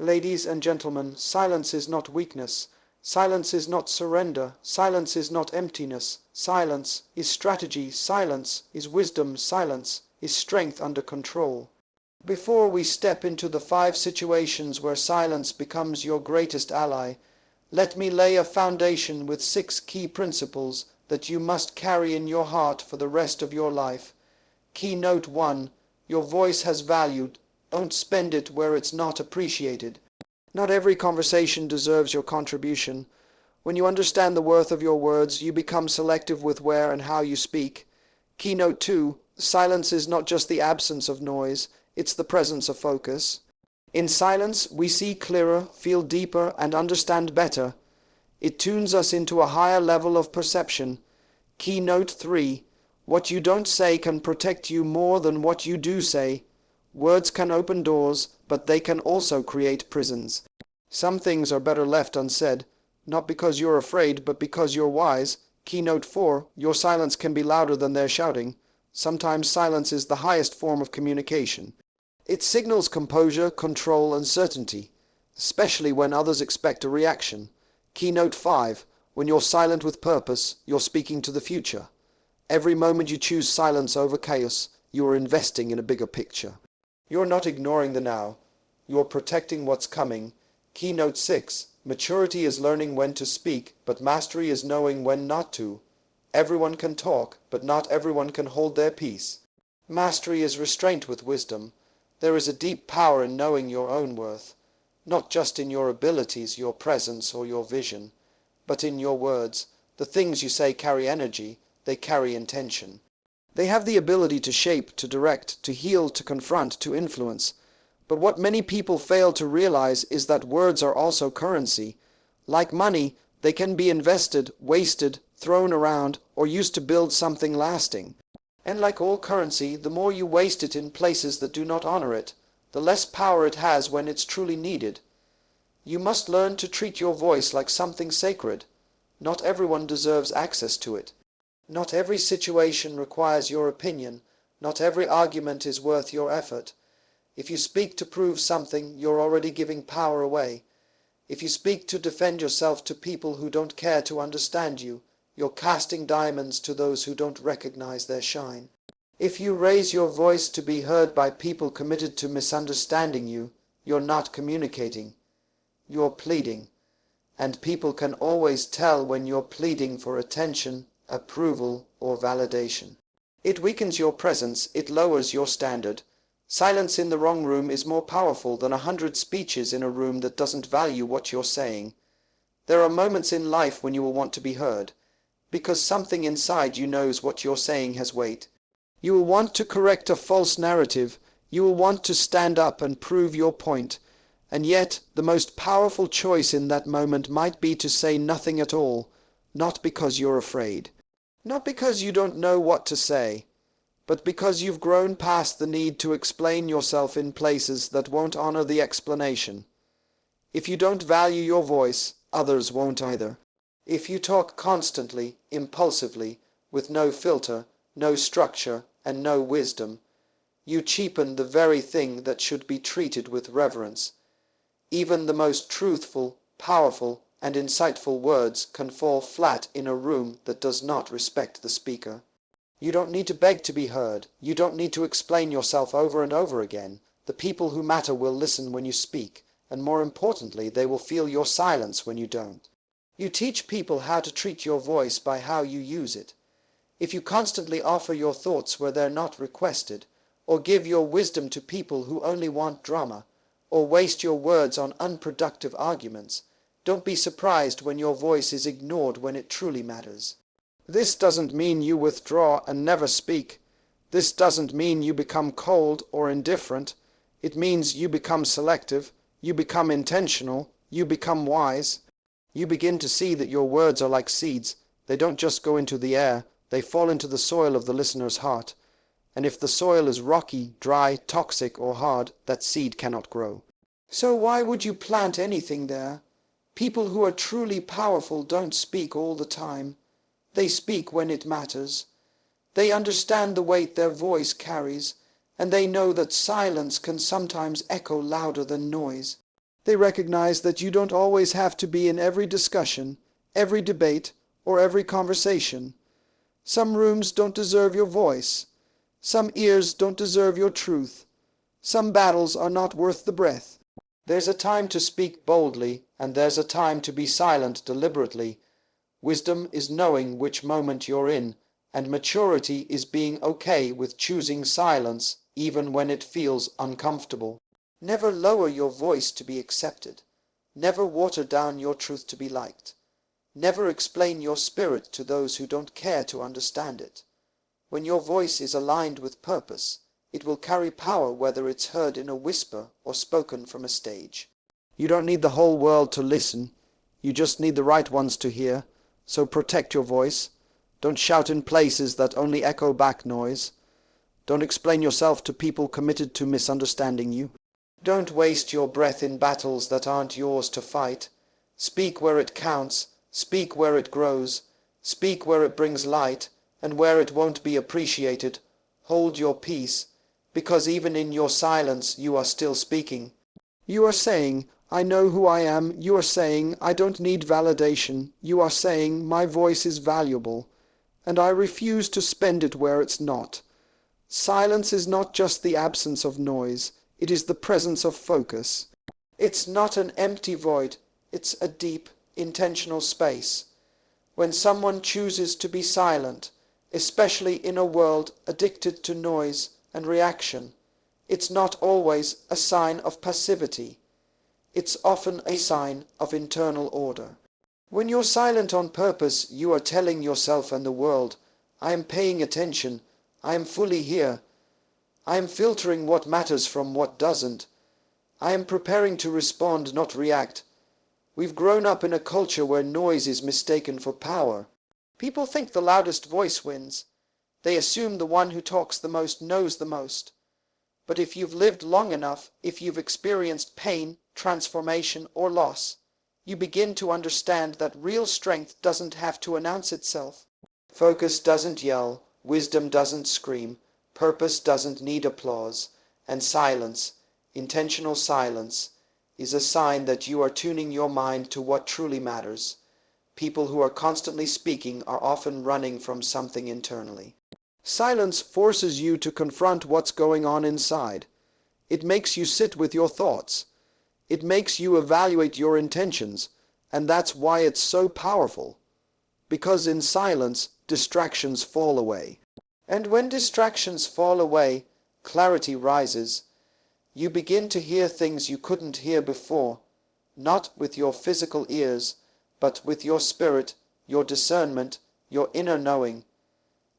Ladies and gentlemen, silence is not weakness. Silence is not surrender. Silence is not emptiness. Silence is strategy. Silence is wisdom. Silence is strength under control. Before we step into the 5 situations where silence becomes your greatest ally, let me lay a foundation with 6 key principles that you must carry in your heart for the rest of your life. Keynote 1. Your voice has value. Don't spend it where it's not appreciated. Not every conversation deserves your contribution. When you understand the worth of your words, you become selective with where and how you speak. Keynote 2. Silence is not just the absence of noise, it's the presence of focus. In silence, we see clearer, feel deeper, and understand better. It tunes us into a higher level of perception. Keynote 3. What you don't say can protect you more than what you do say. Words can open doors, but they can also create prisons. Some things are better left unsaid, not because you're afraid, but because you're wise. Keynote 4. Your silence can be louder than their shouting. Sometimes silence is the highest form of communication. It signals composure, control, and certainty, especially when others expect a reaction. Keynote 5. When you're silent with purpose, you're speaking to the future. Every moment you choose silence over chaos, you are investing in a bigger picture. You're not ignoring the now. You're protecting what's coming. Keynote 6. Maturity is learning when to speak, but mastery is knowing when not to. Everyone can talk, but not everyone can hold their peace. Mastery is restraint with wisdom. There is a deep power in knowing your own worth, not just in your abilities, your presence, or your vision, but in your words. The things you say carry energy, they carry intention. They have the ability to shape, to direct, to heal, to confront, to influence. But what many people fail to realize is that words are also currency. Like money, they can be invested, wasted, thrown around, or used to build something lasting. And like all currency, the more you waste it in places that do not honor it, the less power it has when it's truly needed. You must learn to treat your voice like something sacred. Not everyone deserves access to it. Not every situation requires your opinion. Not every argument is worth your effort. If you speak to prove something, you're already giving power away. If you speak to defend yourself to people who don't care to understand you, you're casting diamonds to those who don't recognize their shine. If you raise your voice to be heard by people committed to misunderstanding you, you're not communicating. You're pleading. And people can always tell when you're pleading for attention, approval, or validation. It weakens your presence, it lowers your standard. Silence in the wrong room is more powerful than 100 speeches in a room that doesn't value what you're saying. There are moments in life when you will want to be heard, because something inside you knows what you're saying has weight. You will want to correct a false narrative, you will want to stand up and prove your point, and yet the most powerful choice in that moment might be to say nothing at all, not because you're afraid. Not because you don't know what to say, but because you've grown past the need to explain yourself in places that won't honor the explanation. If you don't value your voice, others won't either. If you talk constantly, impulsively, with no filter, no structure, and no wisdom, you cheapen the very thing that should be treated with reverence. Even the most truthful, powerful, and insightful words can fall flat in a room that does not respect the speaker. You don't need to beg to be heard. You don't need to explain yourself over and over again. The people who matter will listen when you speak, and more importantly, they will feel your silence when you don't. You teach people how to treat your voice by how you use it. If you constantly offer your thoughts where they're not requested, or give your wisdom to people who only want drama, or waste your words on unproductive arguments, don't be surprised when your voice is ignored when it truly matters. This doesn't mean you withdraw and never speak. This doesn't mean you become cold or indifferent. It means you become selective, you become intentional, you become wise. You begin to see that your words are like seeds. They don't just go into the air, they fall into the soil of the listener's heart. And if the soil is rocky, dry, toxic, or hard, that seed cannot grow. So why would you plant anything there? People who are truly powerful don't speak all the time. They speak when it matters. They understand the weight their voice carries, and they know that silence can sometimes echo louder than noise. They recognize that you don't always have to be in every discussion, every debate, or every conversation. Some rooms don't deserve your voice. Some ears don't deserve your truth. Some battles are not worth the breath. There's a time to speak boldly, and there's a time to be silent deliberately. Wisdom is knowing which moment you're in, and maturity is being okay with choosing silence even when it feels uncomfortable. Never lower your voice to be accepted. Never water down your truth to be liked. Never explain your spirit to those who don't care to understand it. When your voice is aligned with purpose, it will carry power whether it's heard in a whisper or spoken from a stage. You don't need the whole world to listen. You just need the right ones to hear. So protect your voice. Don't shout in places that only echo back noise. Don't explain yourself to people committed to misunderstanding you. Don't waste your breath in battles that aren't yours to fight. Speak where it counts. Speak where it grows. Speak where it brings light, and where it won't be appreciated. Hold your peace, because even in your silence you are still speaking. You are saying, I know who I am. You are saying, I don't need validation. You are saying, my voice is valuable, and I refuse to spend it where it's not. Silence is not just the absence of noise. It is the presence of focus. It's not an empty void. It's a deep, intentional space. When someone chooses to be silent, especially in a world addicted to noise and reaction, it's not always a sign of passivity. It's often a sign of internal order. When you're silent on purpose, you are telling yourself and the world, I am paying attention. I am fully here. I am filtering what matters from what doesn't. I am preparing to respond, not react. We've grown up in a culture where noise is mistaken for power. People think the loudest voice wins. They assume the one who talks the most knows the most. But if you've lived long enough, if you've experienced pain, transformation, or loss, you begin to understand that real strength doesn't have to announce itself. Focus doesn't yell, wisdom doesn't scream, purpose doesn't need applause, and silence, intentional silence, is a sign that you are tuning your mind to what truly matters. People who are constantly speaking are often running from something internally. Silence forces you to confront what's going on inside. It makes you sit with your thoughts. It makes you evaluate your intentions, and that's why it's so powerful. Because in silence, distractions fall away. And when distractions fall away, clarity rises. You begin to hear things you couldn't hear before, not with your physical ears, but with your spirit, your discernment, your inner knowing.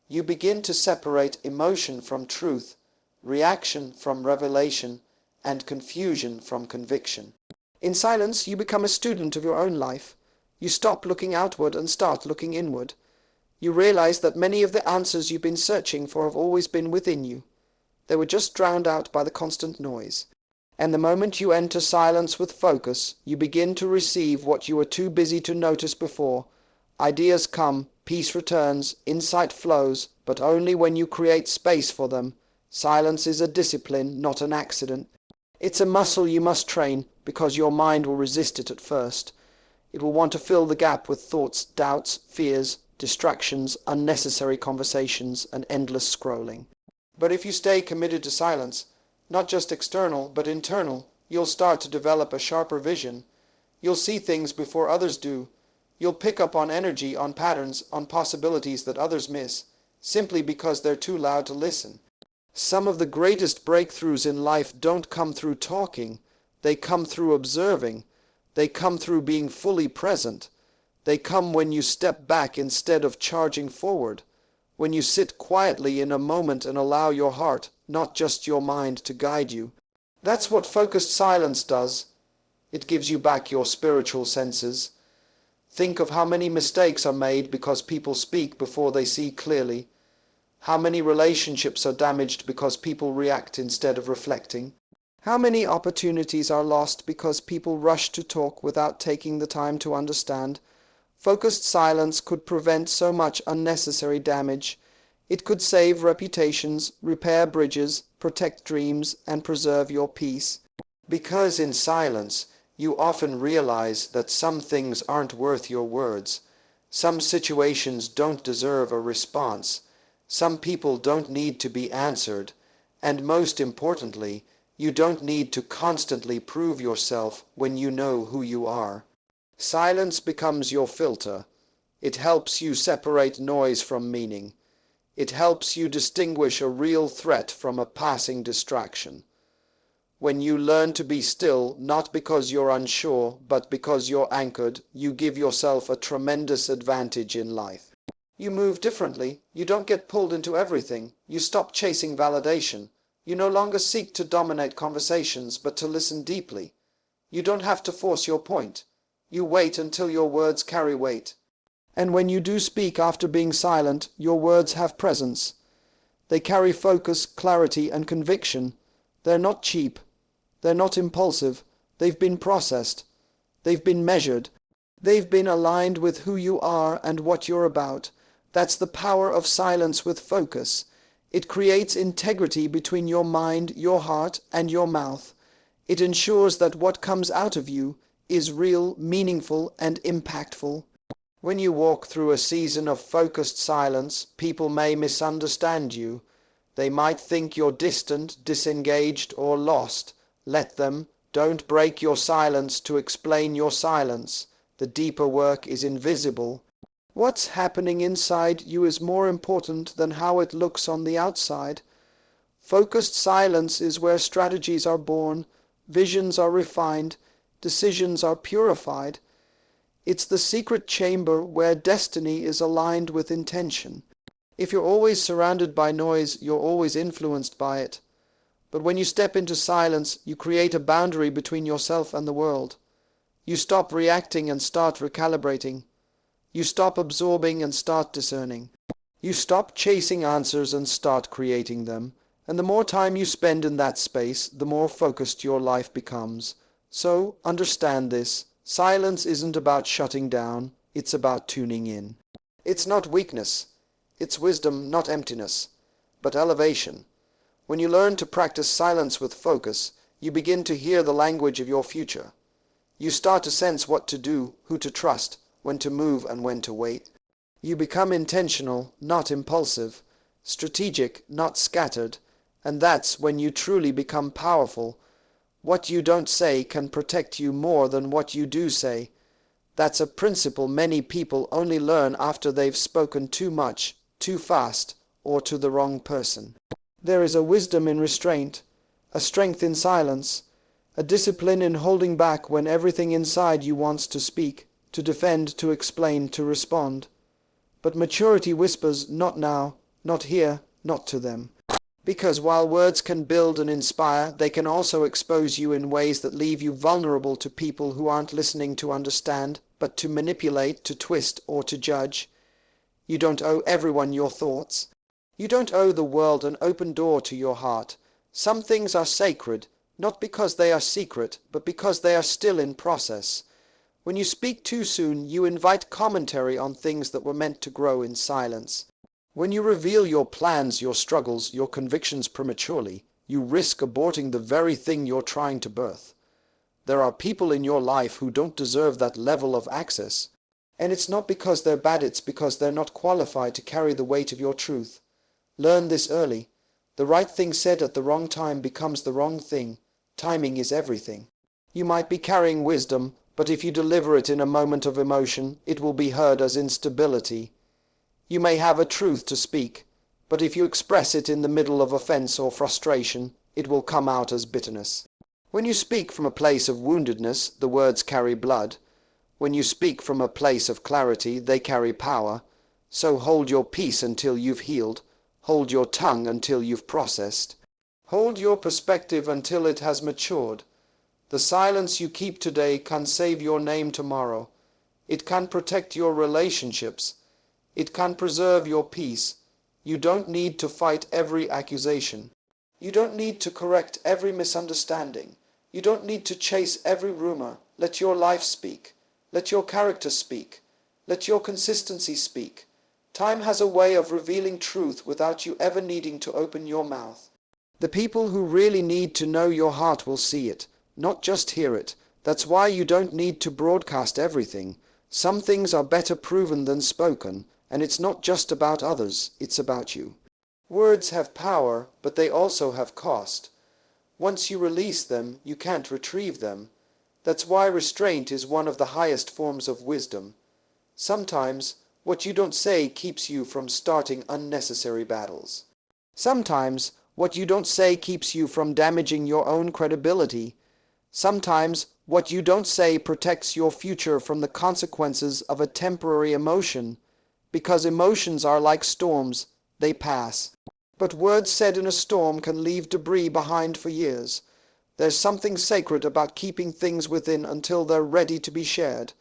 You begin to separate emotion from truth, reaction from revelation, and confusion from conviction. In silence, you become a student of your own life. You stop looking outward and start looking inward. You realize that many of the answers you've been searching for have always been within you. They were just drowned out by the constant noise. And the moment you enter silence with focus, you begin to receive what you were too busy to notice before. Ideas come, peace returns, insight flows, but only when you create space for them. Silence is a discipline, not an accident. It's a muscle you must train, because your mind will resist it at first. It will want to fill the gap with thoughts, doubts, fears, distractions, unnecessary conversations, and endless scrolling. But if you stay committed to silence, not just external, but internal, you'll start to develop a sharper vision. You'll see things before others do. You'll pick up on energy, on patterns, on possibilities that others miss, simply because they're too loud to listen. Some of the greatest breakthroughs in life don't come through talking. They come through observing. They come through being fully present. They come when you step back instead of charging forward. When you sit quietly in a moment and allow your heart, not just your mind, to guide you. That's what focused silence does. It gives you back your spiritual senses. Think of how many mistakes are made because people speak before they see clearly. How many relationships are damaged because people react instead of reflecting. How many opportunities are lost because people rush to talk without taking the time to understand. Focused silence could prevent so much unnecessary damage. It could save reputations, repair bridges, protect dreams, and preserve your peace. Because in silence, You often realize that some things aren't worth your words. Some situations don't deserve a response. Some people don't need to be answered. And most importantly, you don't need to constantly prove yourself when you know who you are. Silence becomes your filter. It helps you separate noise from meaning. It helps you distinguish a real threat from a passing distraction. When you learn to be still, not because you're unsure, but because you're anchored, you give yourself a tremendous advantage in life. You move differently. You don't get pulled into everything. You stop chasing validation. You no longer seek to dominate conversations, but to listen deeply. You don't have to force your point. You wait until your words carry weight. And when you do speak after being silent, your words have presence. They carry focus, clarity, and conviction. They're not cheap. They're not impulsive. They've been processed. They've been measured. They've been aligned with who you are and what you're about. That's the power of silence with focus. It creates integrity between your mind, your heart, and your mouth. It ensures that what comes out of you is real, meaningful, and impactful. When you walk through a season of focused silence, people may misunderstand you. They might think you're distant, disengaged, or lost. Let them. Don't break your silence to explain your silence. The deeper work is invisible. What's happening inside you is more important than how it looks on the outside. Focused silence is where strategies are born, visions are refined, decisions are purified. It's the secret chamber where destiny is aligned with intention. If you're always surrounded by noise, you're always influenced by it. But when you step into silence, you create a boundary between yourself and the world. You stop reacting and start recalibrating. You stop absorbing and start discerning. You stop chasing answers and start creating them. And the more time you spend in that space, the more focused your life becomes. So, understand this. Silence isn't about shutting down. It's about tuning in. It's not weakness. It's wisdom, not emptiness, but elevation. When you learn to practice silence with focus, you begin to hear the language of your future. You start to sense what to do, who to trust, when to move and when to wait. You become intentional, not impulsive, strategic, not scattered, and that's when you truly become powerful. What you don't say can protect you more than what you do say. That's a principle many people only learn after they've spoken too much, too fast, or to the wrong person. There is a wisdom in restraint, a strength in silence, a discipline in holding back when everything inside you wants to speak, to defend, to explain, to respond. But maturity whispers, not now, not here, not to them. Because while words can build and inspire, they can also expose you in ways that leave you vulnerable to people who aren't listening to understand, but to manipulate, to twist, or to judge. You don't owe everyone your thoughts. You don't owe the world an open door to your heart. Some things are sacred, not because they are secret, but because they are still in process. When you speak too soon, you invite commentary on things that were meant to grow in silence. When you reveal your plans, your struggles, your convictions prematurely, you risk aborting the very thing you're trying to birth. There are people in your life who don't deserve that level of access. And it's not because they're bad, it's because they're not qualified to carry the weight of your truth. Learn this early. The right thing said at the wrong time becomes the wrong thing. Timing is everything. You might be carrying wisdom, but if you deliver it in a moment of emotion, it will be heard as instability. You may have a truth to speak, but if you express it in the middle of offense or frustration, it will come out as bitterness. When you speak from a place of woundedness, the words carry blood. When you speak from a place of clarity, they carry power. So hold your peace until you've healed. Hold your tongue until you've processed. Hold your perspective until it has matured. The silence you keep today can save your name tomorrow. It can protect your relationships. It can preserve your peace. You don't need to fight every accusation. You don't need to correct every misunderstanding. You don't need to chase every rumor. Let your life speak. Let your character speak. Let your consistency speak. Time has a way of revealing truth without you ever needing to open your mouth. The people who really need to know your heart will see it, not just hear it. That's why you don't need to broadcast everything. Some things are better proven than spoken, and it's not just about others, it's about you. Words have power, but they also have cost. Once you release them, you can't retrieve them. That's why restraint is one of the highest forms of wisdom. Sometimes, what you don't say keeps you from starting unnecessary battles. Sometimes, what you don't say keeps you from damaging your own credibility. Sometimes, what you don't say protects your future from the consequences of a temporary emotion, because emotions are like storms, they pass. But words said in a storm can leave debris behind for years. There's something sacred about keeping things within until they're ready to be shared.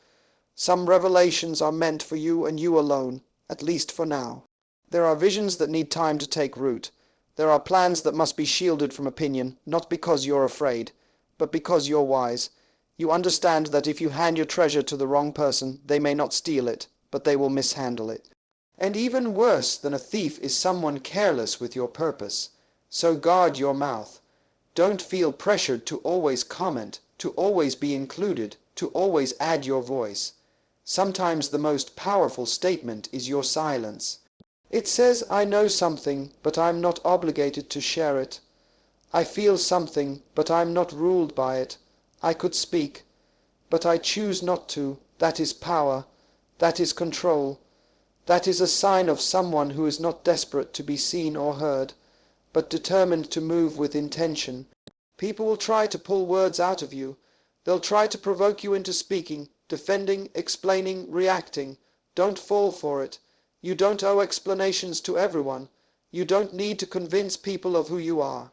Some revelations are meant for you and you alone, at least for now. There are visions that need time to take root. There are plans that must be shielded from opinion, not because you're afraid, but because you're wise. You understand that if you hand your treasure to the wrong person, they may not steal it, but they will mishandle it. And even worse than a thief is someone careless with your purpose. So guard your mouth. Don't feel pressured to always comment, to always be included, to always add your voice. Sometimes the most powerful statement is your silence. It says, I know something, but I'm not obligated to share it. I feel something, but I'm not ruled by it. I could speak, but I choose not to. That is power. That is control. That is a sign of someone who is not desperate to be seen or heard, but determined to move with intention. People will try to pull words out of you. They'll try to provoke you into speaking, defending, explaining, reacting. Don't fall for it. You don't owe explanations to everyone. You don't need to convince people of who you are.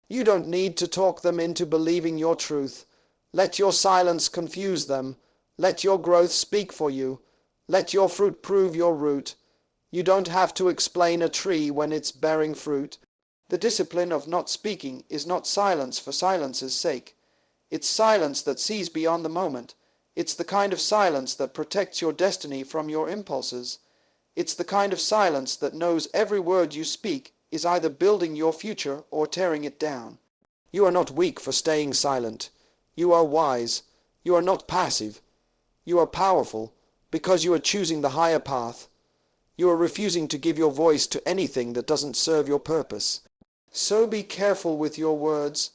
You don't need to talk them into believing your truth. Let your silence confuse them. Let your growth speak for you. Let your fruit prove your root. You don't have to explain a tree when it's bearing fruit. The discipline of not speaking is not silence for silence's sake. It's silence that sees beyond the moment. It's the kind of silence that protects your destiny from your impulses. It's the kind of silence that knows every word you speak is either building your future or tearing it down. You are not weak for staying silent. You are wise. You are not passive. You are powerful because you are choosing the higher path. You are refusing to give your voice to anything that doesn't serve your purpose. So be careful with your words.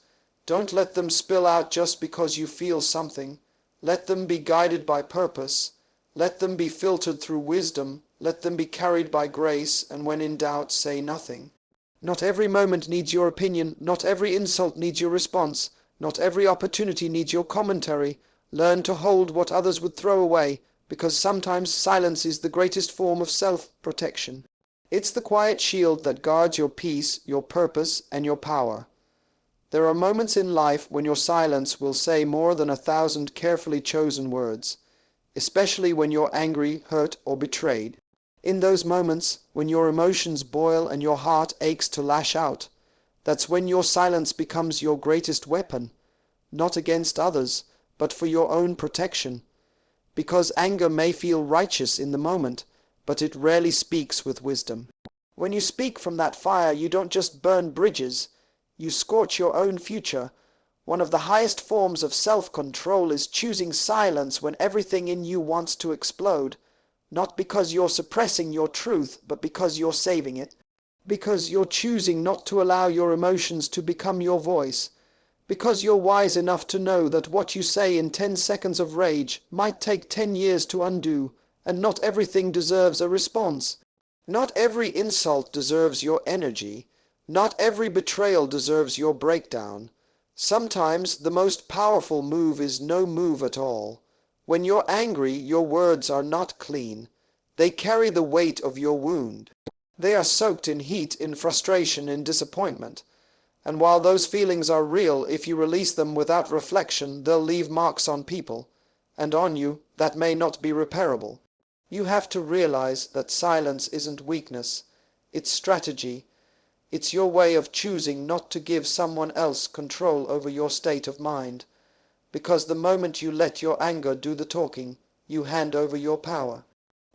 Don't let them spill out just because you feel something. Let them be guided by purpose. Let them be filtered through wisdom. Let them be carried by grace, and when in doubt, say nothing. Not every moment needs your opinion. Not every insult needs your response. Not every opportunity needs your commentary. Learn to hold what others would throw away, because sometimes silence is the greatest form of self-protection. It's the quiet shield that guards your peace, your purpose, and your power. There are moments in life when your silence will say more than 1,000 carefully chosen words, especially when you're angry, hurt, or betrayed. In those moments, when your emotions boil and your heart aches to lash out, that's when your silence becomes your greatest weapon, not against others, but for your own protection. Because anger may feel righteous in the moment, but it rarely speaks with wisdom. When you speak from that fire, you don't just burn bridges, you scorch your own future. One of the highest forms of self-control is choosing silence when everything in you wants to explode, not because you're suppressing your truth, but because you're saving it. Because you're choosing not to allow your emotions to become your voice. Because you're wise enough to know that what you say in 10 seconds of rage might take 10 years to undo, and not everything deserves a response. Not every insult deserves your energy. Not every betrayal deserves your breakdown. Sometimes the most powerful move is no move at all. When you're angry, your words are not clean. They carry the weight of your wound. They are soaked in heat, in frustration, in disappointment. And while those feelings are real, if you release them without reflection, they'll leave marks on people, and on you, that may not be repairable. You have to realize that silence isn't weakness, it's strategy. It's your way of choosing not to give someone else control over your state of mind, because the moment you let your anger do the talking, you hand over your power.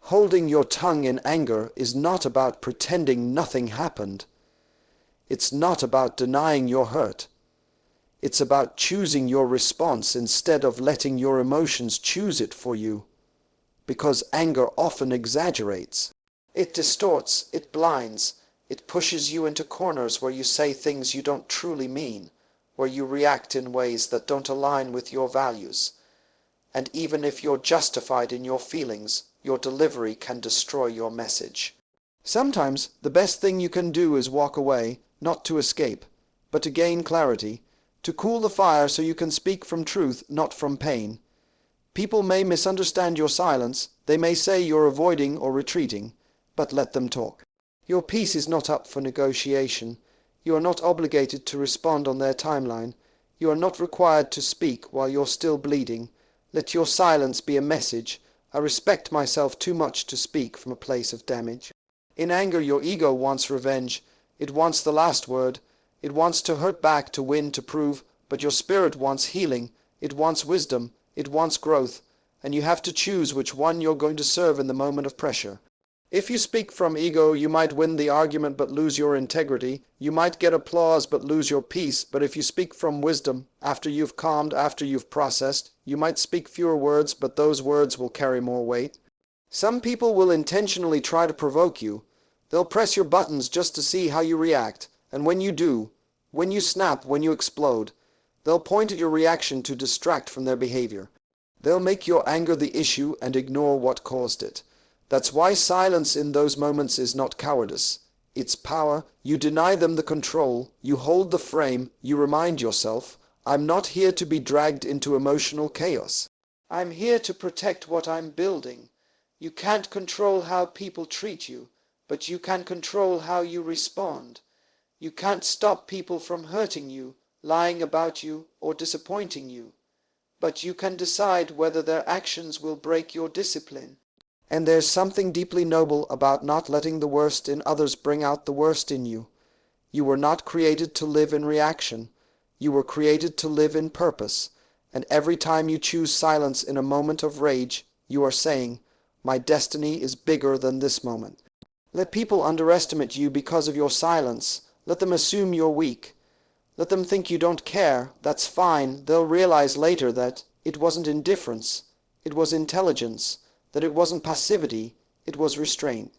Holding your tongue in anger is not about pretending nothing happened. It's not about denying your hurt. It's about choosing your response instead of letting your emotions choose it for you. Because anger often exaggerates. It distorts, it blinds, it pushes you into corners where you say things you don't truly mean, where you react in ways that don't align with your values. And even if you're justified in your feelings, your delivery can destroy your message. Sometimes the best thing you can do is walk away, not to escape, but to gain clarity, to cool the fire so you can speak from truth, not from pain. People may misunderstand your silence, they may say you're avoiding or retreating, but let them talk. Your peace is not up for negotiation. You are not obligated to respond on their timeline. You are not required to speak while you're still bleeding. Let your silence be a message. I respect myself too much to speak from a place of damage. In anger, your ego wants revenge. It wants the last word. It wants to hurt back, to win, to prove. But your spirit wants healing. It wants wisdom. It wants growth. And you have to choose which one you're going to serve in the moment of pressure. If you speak from ego, you might win the argument but lose your integrity. You might get applause but lose your peace. But if you speak from wisdom, after you've calmed, after you've processed, you might speak fewer words, but those words will carry more weight. Some people will intentionally try to provoke you. They'll press your buttons just to see how you react. And when you do, when you snap, when you explode, they'll point at your reaction to distract from their behavior. They'll make your anger the issue and ignore what caused it. That's why silence in those moments is not cowardice. It's power. You deny them the control. You hold the frame. You remind yourself, I'm not here to be dragged into emotional chaos. I'm here to protect what I'm building. You can't control how people treat you, but you can control how you respond. You can't stop people from hurting you, lying about you, or disappointing you. But you can decide whether their actions will break your discipline. And there's something deeply noble about not letting the worst in others bring out the worst in you. You were not created to live in reaction. You were created to live in purpose. And every time you choose silence in a moment of rage, you are saying, my destiny is bigger than this moment. Let people underestimate you because of your silence. Let them assume you're weak. Let them think you don't care. That's fine. They'll realize later that it wasn't indifference. It was intelligence. That it wasn't passivity, it was restraint.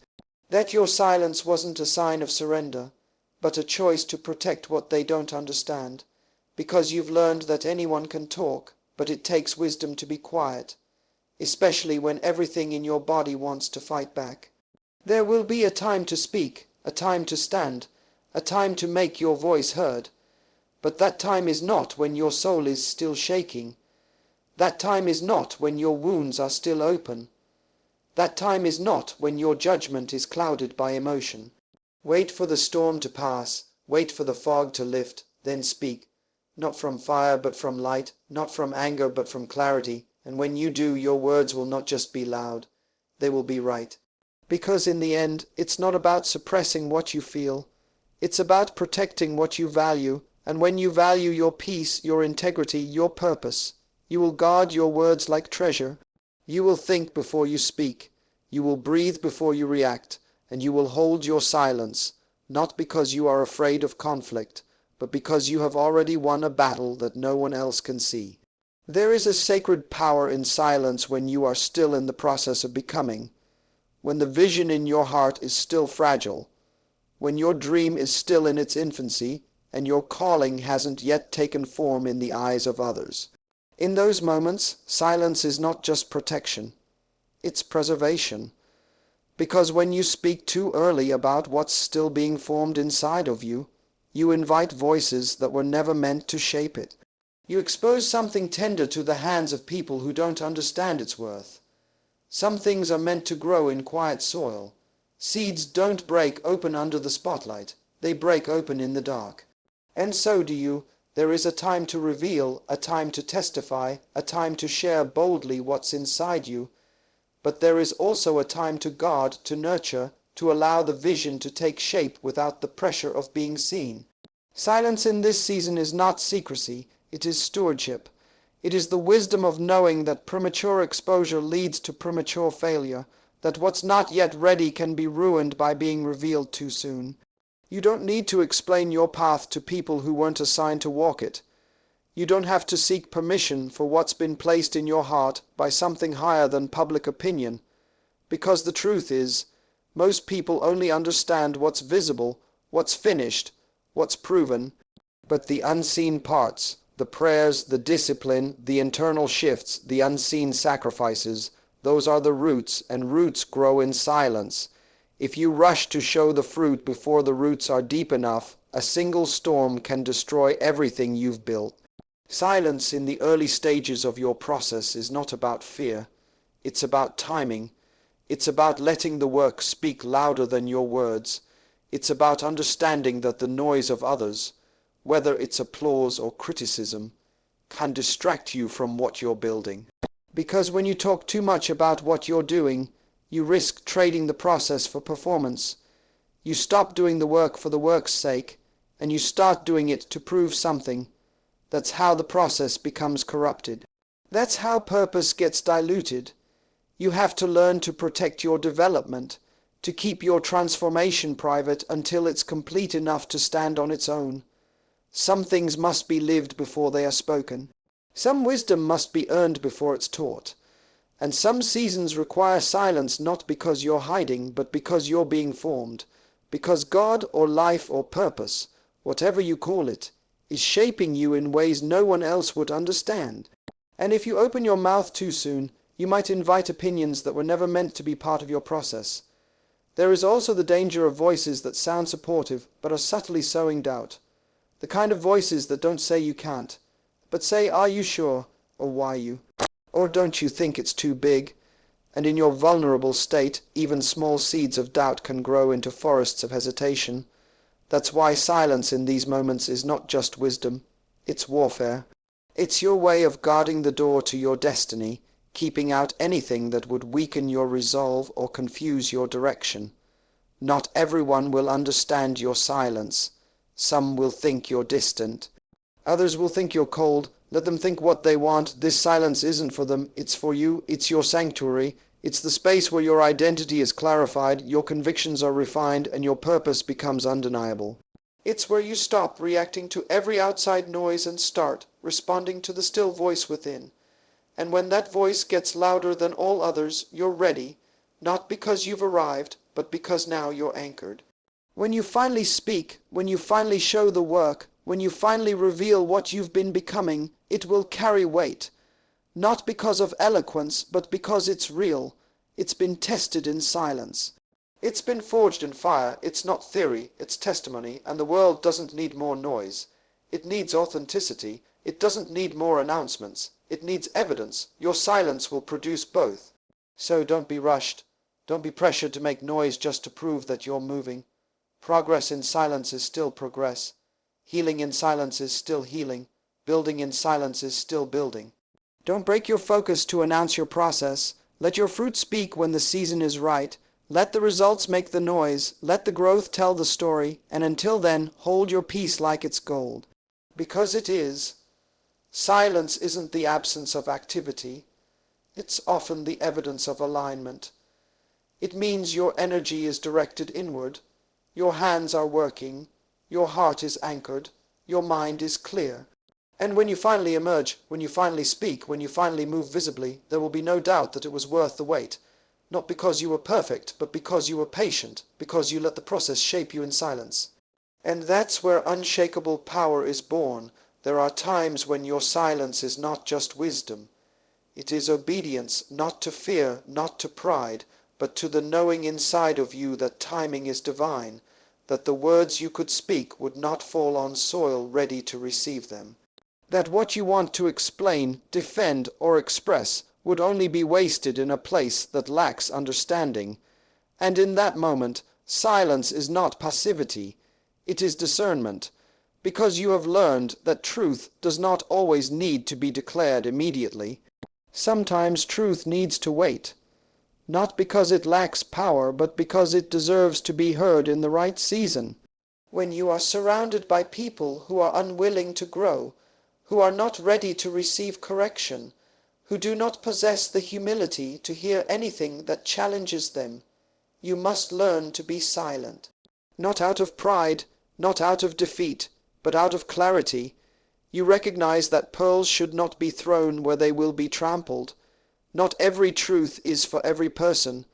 That your silence wasn't a sign of surrender, but a choice to protect what they don't understand, because you've learned that anyone can talk, but it takes wisdom to be quiet, especially when everything in your body wants to fight back. There will be a time to speak, a time to stand, a time to make your voice heard, but that time is not when your soul is still shaking. That time is not when your wounds are still open. That time is not when your judgment is clouded by emotion. Wait for the storm to pass, wait for the fog to lift, then speak, not from fire but from light, not from anger but from clarity, and when you do, your words will not just be loud, they will be right. Because in the end, it's not about suppressing what you feel, it's about protecting what you value, and when you value your peace, your integrity, your purpose, you will guard your words like treasure. You will think before you speak, you will breathe before you react, and you will hold your silence, not because you are afraid of conflict, but because you have already won a battle that no one else can see. There is a sacred power in silence when you are still in the process of becoming, when the vision in your heart is still fragile, when your dream is still in its infancy, and your calling hasn't yet taken form in the eyes of others. In those moments, silence is not just protection, it's preservation. Because when you speak too early about what's still being formed inside of you, you invite voices that were never meant to shape it. You expose something tender to the hands of people who don't understand its worth. Some things are meant to grow in quiet soil. Seeds don't break open under the spotlight, they break open in the dark. And so do you. There is a time to reveal, a time to testify, a time to share boldly what's inside you. But there is also a time to guard, to nurture, to allow the vision to take shape without the pressure of being seen. Silence in this season is not secrecy, it is stewardship. It is the wisdom of knowing that premature exposure leads to premature failure, that what's not yet ready can be ruined by being revealed too soon. You don't need to explain your path to people who weren't assigned to walk it. You don't have to seek permission for what's been placed in your heart by something higher than public opinion, because the truth is, most people only understand what's visible, what's finished, what's proven, but the unseen parts, the prayers, the discipline, the internal shifts, the unseen sacrifices, those are the roots, and roots grow in silence. If you rush to show the fruit before the roots are deep enough, a single storm can destroy everything you've built. Silence in the early stages of your process is not about fear. It's about timing. It's about letting the work speak louder than your words. It's about understanding that the noise of others, whether it's applause or criticism, can distract you from what you're building. Because when you talk too much about what you're doing, you risk trading the process for performance. You stop doing the work for the work's sake, and you start doing it to prove something. That's how the process becomes corrupted. That's how purpose gets diluted. You have to learn to protect your development, to keep your transformation private until it's complete enough to stand on its own. Some things must be lived before they are spoken. Some wisdom must be earned before it's taught. And some seasons require silence not because you're hiding, but because you're being formed. Because God or life or purpose, whatever you call it, is shaping you in ways no one else would understand. And if you open your mouth too soon, you might invite opinions that were never meant to be part of your process. There is also the danger of voices that sound supportive but are subtly sowing doubt. The kind of voices that don't say you can't, but say, are you sure, or why you? Or don't you think it's too big? And in your vulnerable state, even small seeds of doubt can grow into forests of hesitation. That's why silence in these moments is not just wisdom, it's warfare. It's your way of guarding the door to your destiny, keeping out anything that would weaken your resolve or confuse your direction. Not everyone will understand your silence. Some will think you're distant. Others will think you're cold. Let them think what they want. This silence isn't for them, it's for you. It's your sanctuary. It's the space where your identity is clarified, your convictions are refined, and your purpose becomes undeniable. It's where you stop reacting to every outside noise and start responding to the still voice within. And when that voice gets louder than all others, you're ready, not because you've arrived, but because now you're anchored. When you finally speak, when you finally show the work, when you finally reveal what you've been becoming, it will carry weight. Not because of eloquence, but because it's real. It's been tested in silence. It's been forged in fire. It's not theory, it's testimony, and the world doesn't need more noise. It needs authenticity. It doesn't need more announcements. It needs evidence. Your silence will produce both. So don't be rushed. Don't be pressured to make noise just to prove that you're moving. Progress in silence is still progress. Healing in silence is still healing. Building in silence is still building. Don't break your focus to announce your process. Let your fruit speak when the season is right. Let the results make the noise. Let the growth tell the story. And until then, hold your peace like it's gold. Because it is. Silence isn't the absence of activity. It's often the evidence of alignment. It means your energy is directed inward. Your hands are working. Your heart is anchored. Your mind is clear. And when you finally emerge, when you finally speak, when you finally move visibly, there will be no doubt that it was worth the wait. Not because you were perfect, but because you were patient, because you let the process shape you in silence. And that's where unshakable power is born. There are times when your silence is not just wisdom. It is obedience, not to fear, not to pride, but to the knowing inside of you that timing is divine, that the words you could speak would not fall on soil ready to receive them. That what you want to explain, defend, or express would only be wasted in a place that lacks understanding. And in that moment, silence is not passivity, it is discernment, because you have learned that truth does not always need to be declared immediately. Sometimes truth needs to wait, not because it lacks power, but because it deserves to be heard in the right season. When you are surrounded by people who are unwilling to grow, who are not ready to receive correction, who do not possess the humility to hear anything that challenges them, you must learn to be silent. Not out of pride, not out of defeat, but out of clarity. You recognize that pearls should not be thrown where they will be trampled. Not every truth is for every person.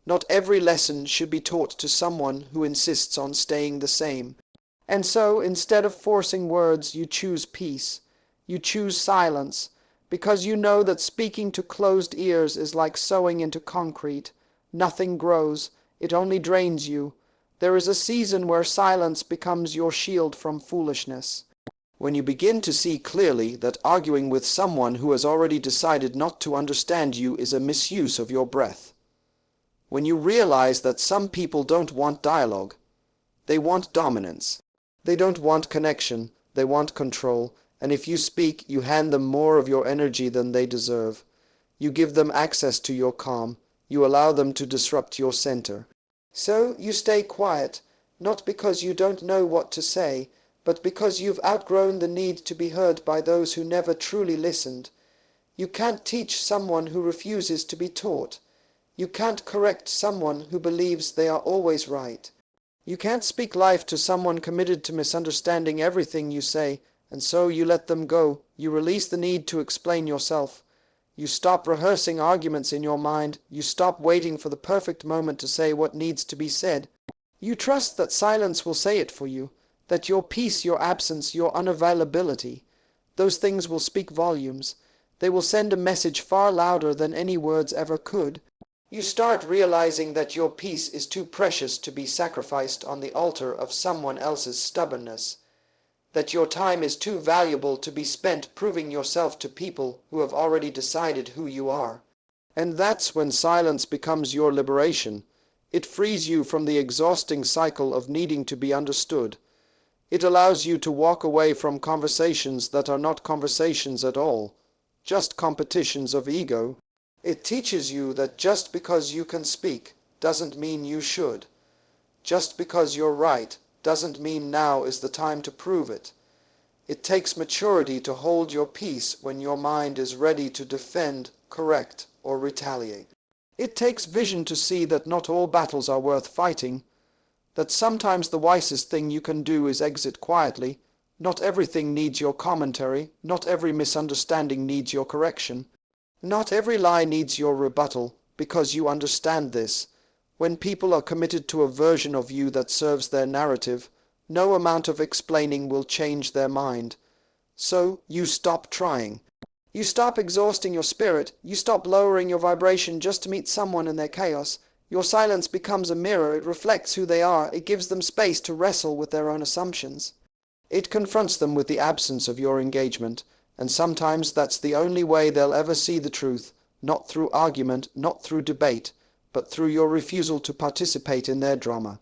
Not every lesson should be taught to someone who insists on staying the same. And so, instead of forcing words, you choose peace. You choose silence, because you know that speaking to closed ears is like sowing into concrete. Nothing grows. It only drains you. There is a season where silence becomes your shield from foolishness. When you begin to see clearly that arguing with someone who has already decided not to understand you is a misuse of your breath. When you realize that some people don't want dialogue. They want dominance. They don't want connection. They want control. And if you speak, you hand them more of your energy than they deserve. You give them access to your calm. You allow them to disrupt your center. So you stay quiet, not because you don't know what to say, but because you've outgrown the need to be heard by those who never truly listened. You can't teach someone who refuses to be taught. You can't correct someone who believes they are always right. You can't speak life to someone committed to misunderstanding everything you say, and so you let them go. You release the need to explain yourself. You stop rehearsing arguments in your mind. You stop waiting for the perfect moment to say what needs to be said. You trust that silence will say it for you, that your peace, your absence, your unavailability, those things will speak volumes. They will send a message far louder than any words ever could. You start realizing that your peace is too precious to be sacrificed on the altar of someone else's stubbornness, that your time is too valuable to be spent proving yourself to people who have already decided who you are. And that's when silence becomes your liberation. It frees you from the exhausting cycle of needing to be understood. It allows you to walk away from conversations that are not conversations at all, just competitions of ego. It teaches you that just because you can speak doesn't mean you should. Just because you're right doesn't mean now is the time to prove it. It takes maturity to hold your peace when your mind is ready to defend, correct, or retaliate. It takes vision to see that not all battles are worth fighting, that sometimes the wisest thing you can do is exit quietly. Not everything needs your commentary, not every misunderstanding needs your correction. Not every lie needs your rebuttal, because you understand this. When people are committed to a version of you that serves their narrative, no amount of explaining will change their mind. So you stop trying. You stop exhausting your spirit. You stop lowering your vibration just to meet someone in their chaos. Your silence becomes a mirror. It reflects who they are. It gives them space to wrestle with their own assumptions. It confronts them with the absence of your engagement. And sometimes that's the only way they'll ever see the truth, not through argument, not through debate, but through your refusal to participate in their drama,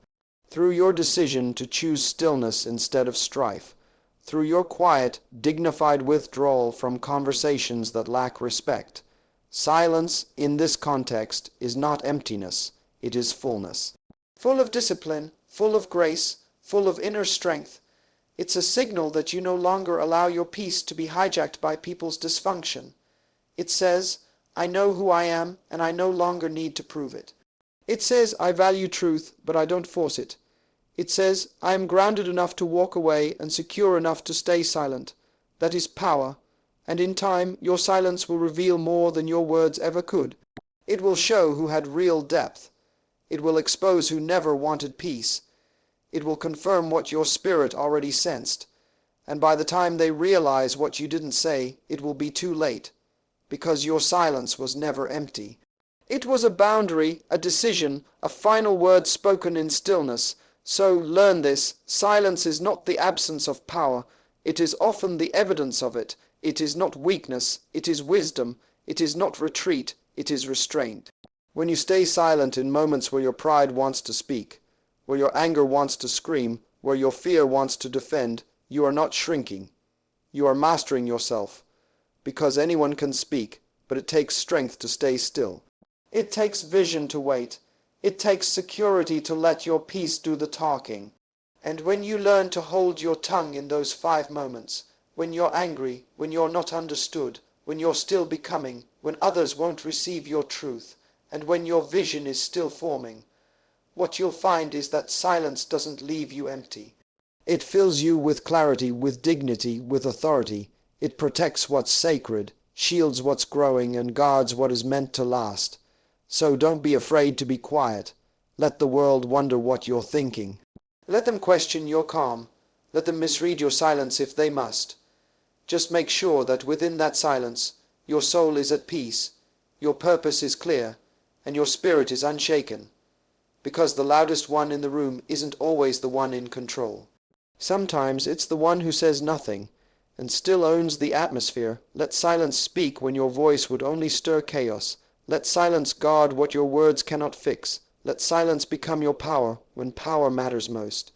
through your decision to choose stillness instead of strife, through your quiet, dignified withdrawal from conversations that lack respect. Silence, in this context, is not emptiness, it is fullness. Full of discipline, full of grace, full of inner strength. It's a signal that you no longer allow your peace to be hijacked by people's dysfunction. It says, I know who I am, and I no longer need to prove it. It says, I value truth, but I don't force it. It says, I am grounded enough to walk away and secure enough to stay silent. That is power, and in time your silence will reveal more than your words ever could. It will show who had real depth. It will expose who never wanted peace. It will confirm what your spirit already sensed. And by the time they realize what you didn't say, it will be too late, because your silence was never empty. It was a boundary, a decision, a final word spoken in stillness. So learn this, silence is not the absence of power. It is often the evidence of it. It is not weakness, it is wisdom. It is not retreat, it is restraint. When you stay silent in moments where your pride wants to speak, where your anger wants to scream, where your fear wants to defend, you are not shrinking. You are mastering yourself. Because anyone can speak, but it takes strength to stay still. It takes vision to wait. It takes security to let your peace do the talking. And when you learn to hold your tongue in those 5 moments, when you're angry, when you're not understood, when you're still becoming, when others won't receive your truth, and when your vision is still forming, what you'll find is that silence doesn't leave you empty. It fills you with clarity, with dignity, with authority. It protects what's sacred, shields what's growing, and guards what is meant to last. So don't be afraid to be quiet. Let the world wonder what you're thinking. Let them question your calm. Let them misread your silence if they must. Just make sure that within that silence, your soul is at peace, your purpose is clear, and your spirit is unshaken. Because the loudest one in the room isn't always the one in control. Sometimes it's the one who says nothing, and still owns the atmosphere. Let silence speak when your voice would only stir chaos. Let silence guard what your words cannot fix. Let silence become your power when power matters most.